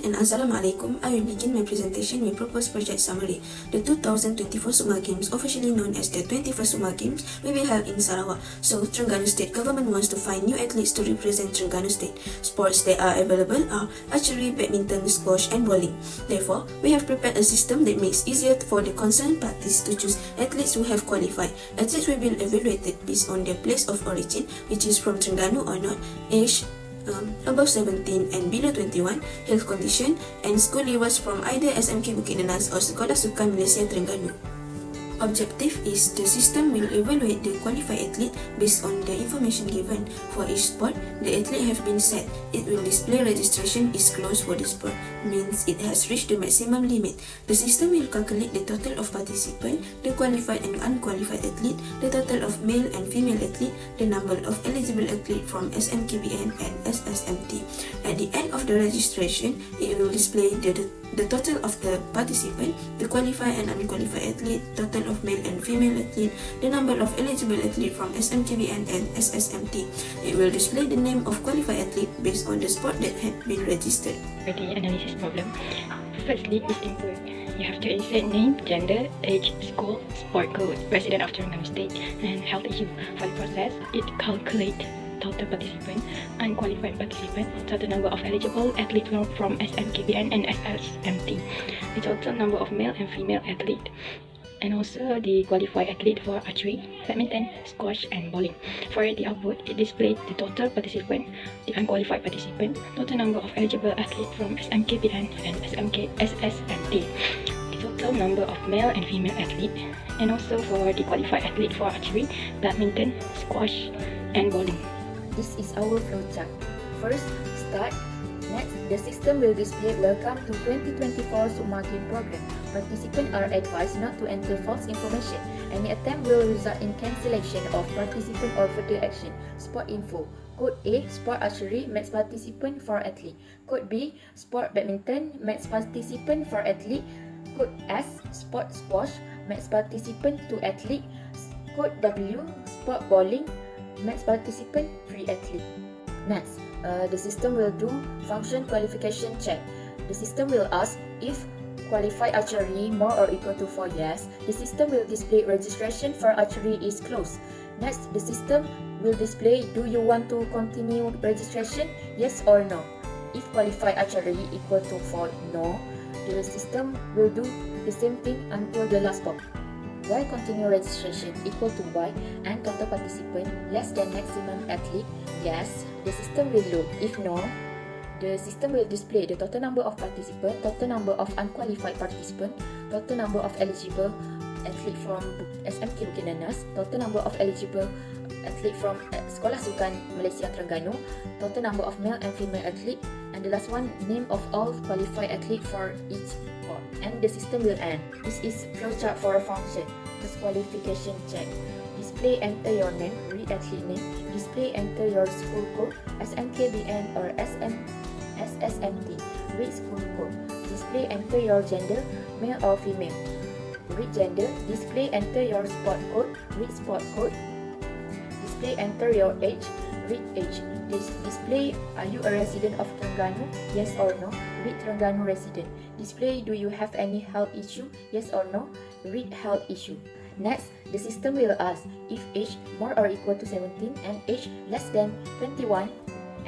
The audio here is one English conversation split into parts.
Bismillah and Assalamualaikum. I will begin my presentation with proposed project summary. The 2024 Summa Games, officially known as the 21st Summa Games, will be held in Sarawak. So, Terengganu State Government wants to find new athletes to represent Terengganu State. Sports that are available are archery, badminton, squash, and bowling. Therefore, we have prepared a system that makes it easier for the concerned parties to choose athletes who have qualified. Athletes will be evaluated based on their place of origin, which is from Terengganu or not, age, above 17 and below 21, health condition, and school leavers from either SMK Bukit Nenas or Sekolah Sukan Malaysia Terengganu. Objective is the system will evaluate the qualified athlete based on the information given. For each sport, the athlete have been set. It will display registration is closed for the sport, means it has reached the maximum limit. The system will calculate the total of participants, the qualified and unqualified athlete, the total of male and female athlete, the number of eligible athlete from SMKBN and SSMT. At the end of the registration, it will display the total of the participant, the qualified and unqualified athlete, total of male and female athlete, the number of eligible athlete from SMKBN and SSMT. It will display the name of qualified athlete based on the sport that had been registered. For the analysis problem, firstly is input. You have to insert name, gender, age, school, sport code, resident of Terengganu State, and health issue. For the process, it calculates total participant, unqualified participant, total number of eligible athletes from SMKBN and SSMT, the total number of male and female athlete, and also the qualified athlete for archery, badminton, squash, and bowling. For the output, it displays the total participant, the unqualified participant, total number of eligible athletes from SMKBN and SSMT, the total number of male and female athlete, and also for the qualified athlete for archery, badminton, squash, and bowling. This is our flowchart. First, start. Next, the system will display Welcome to 2024 Summa Game Program. Participants are advised not to enter false information. Any attempt will result in cancellation of participant or further action. Sport info. Code A, Sport Archery, max participant for athlete. Code B, Sport Badminton, max participant for athlete. Code S, Sport Squash, max participant to athlete. Code W, Sport Bowling, max participant, free athlete. Next, the system will do function qualification check. The system will ask if qualified archery more or equal to 4 yes. The system will display registration for archery is closed. Next, the system will display do you want to continue registration, yes or no. If qualified archery equal to 4 no, the system will do the same thing until the last box. While continue registration equal to Y and total participant less than maximum athlete, yes, the system will loop. If no, the system will display the total number of participants, total number of unqualified participants, total number of eligible athlete from SMK Bukit Nenas, total number of eligible athlete from Sekolah Sukan Malaysia Terengganu, total number of male and female athlete, and the last one, name of all qualified athlete for each sport. And the system will end. This is flowchart for a function. Disqualification check. Display enter your name, read athlete name. Display enter your school code, SMKBN or SSMT. Read school code. Display enter your gender, male or female. Read gender. Display enter your sport code, read sport code. Display enter your age, read age. Display are you a resident of Terengganu, yes or no, read Terengganu resident. Display do you have any health issue, yes or no, read health issue. Next, the system will ask if age more or equal to 17 and age less than 21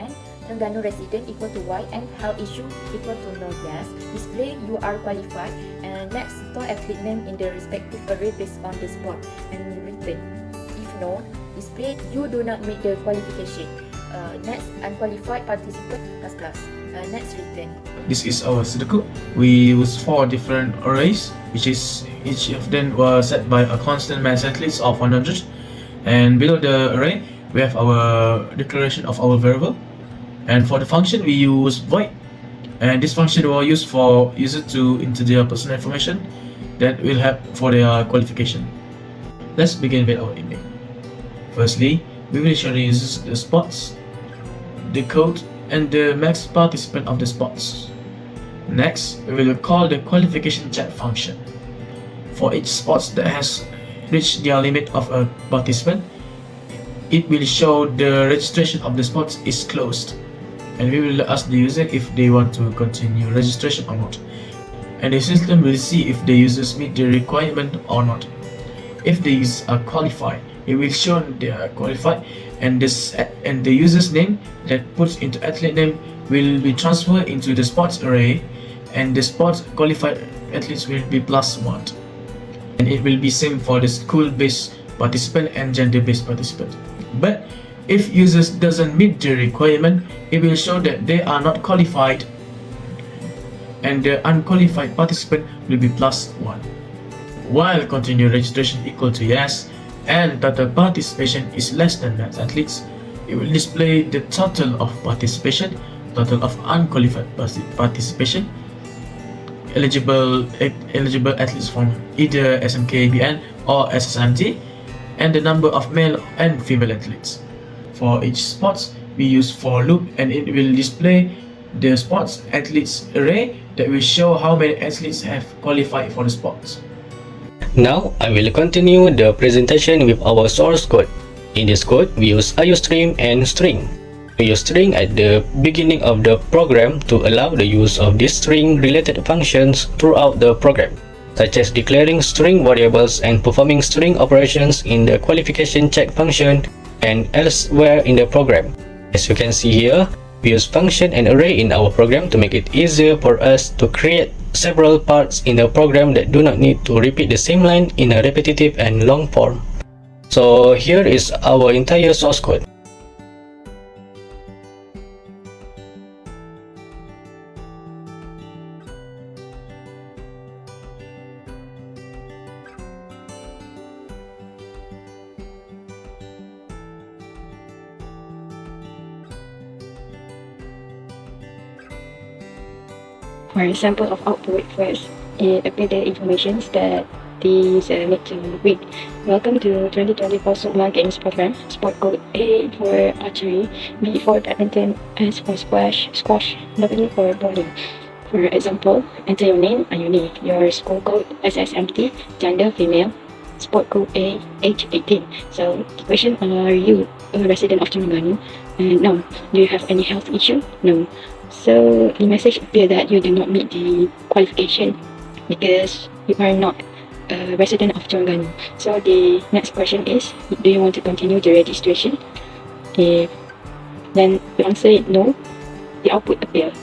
and Terengganu resident equal to Y and health issue equal to no, yes. Display you are qualified, and next store athlete name in the respective array based on the sport and return. If no, display you do not meet the qualification. Next, unqualified participant plus. Next, return. This is our code. We use 4 different arrays, which is each of them was set by a constant mass athletes of 100. And below the array, we have our declaration of our variable. And for the function, we use void. And this function will use for user to enter their personal information that will help for their qualification. Let's begin with our email. Firstly, we will show the users the spots, the code, and the max participant of the spots. Next, we will call the qualification check function. For each spots that has reached their limit of a participant, it will show the registration of the spots is closed. and we will ask the user if they want to continue registration or not. And the system will see if the users meet the requirement or not. If the users are qualified, it will show they are qualified, and the user's name that puts into athlete name will be transferred into the sports array, and the sports qualified athletes will be +1. And it will be same for the school-based participant and gender-based participant. But if users doesn't meet the requirement, it will show that they are not qualified, and the unqualified participant will be +1. While continued registration equal to yes and total participation is less than that athletes, it will display the total of participation, total of unqualified participation, eligible athletes from either SMKBN or SSMT, and the number of male and female athletes. For each sports, we use for loop, and it will display the sports athletes array that will show how many athletes have qualified for the sports. Now, I will continue the presentation with our source code. In this code, we use IOStream and string. We use string at the beginning of the program to allow the use of these string-related functions throughout the program, such as declaring string variables and performing string operations in the qualification check function and elsewhere in the program. As you can see here, we use function and array in our program to make it easier for us to create several parts in the program that do not need to repeat the same line in a repetitive and long form. So here is our entire source code. For example of output, first, it appears the information that the user need to read. Welcome to 2024 SUKMA Games Program. Sport code A for archery, B for badminton, S for squash, W for bowling. For example, enter your name, Ayuni, your school code SSMT, gender female, sport code A, age 18. So the question, are you a resident of Terengganu? No. Do you have any health issue? No. So the message appears that you do not meet the qualification because you are not a resident of Terengganu. So the next question is, do you want to continue the registration? If then you answer it no, the output appears.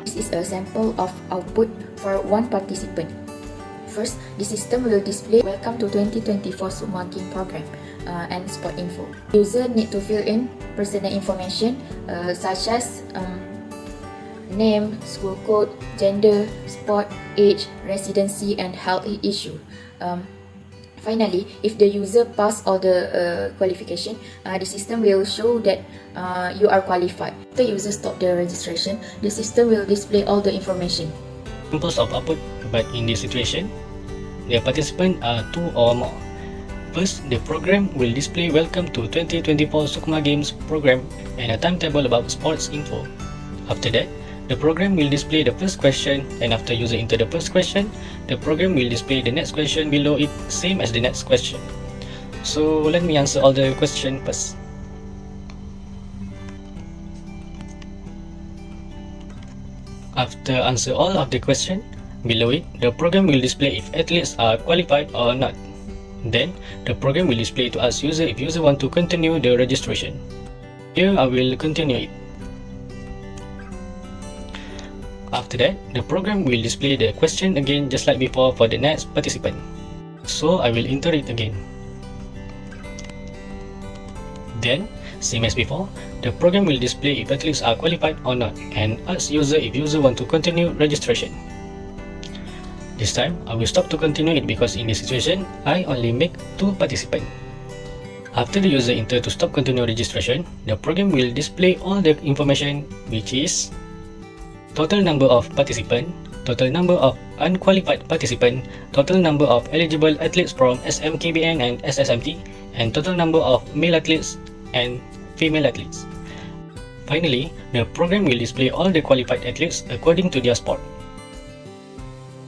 This is a sample of output for one participant. First, the system will display Welcome to 2024 SUKMA Game Program and sport info. User need to fill in personal information such as name, school code, gender, sport, age, residency, and health issue. Finally, if the user pass all the qualification, the system will show that you are qualified. If the user stop the registration, the system will display all the information. Examples of output, but in this situation, the participants are 2 or more. First, the program will display Welcome to 2024 SUKMA Games Program and a timetable about sports info. After that, the program will display the first question, and after user enter the first question, the program will display the next question below it, same as the next question. So let me answer all the questions first. After answer all of the question, below it, the program will display if athletes are qualified or not. Then, the program will display to ask user if user want to continue the registration. Here I will continue it. After that, the program will display the question again just like before for the next participant. So I will enter it again. Then, same as before, the program will display if athletes are qualified or not and ask user if user want to continue registration. This time, I will stop to continue it because in this situation, I only make 2 participants. After the user enter to stop continue registration, the program will display all the information, which is total number of participants, total number of unqualified participants, total number of eligible athletes from SMKBN and SSMT, and total number of male athletes and female athletes. Finally, the program will display all the qualified athletes according to their sport.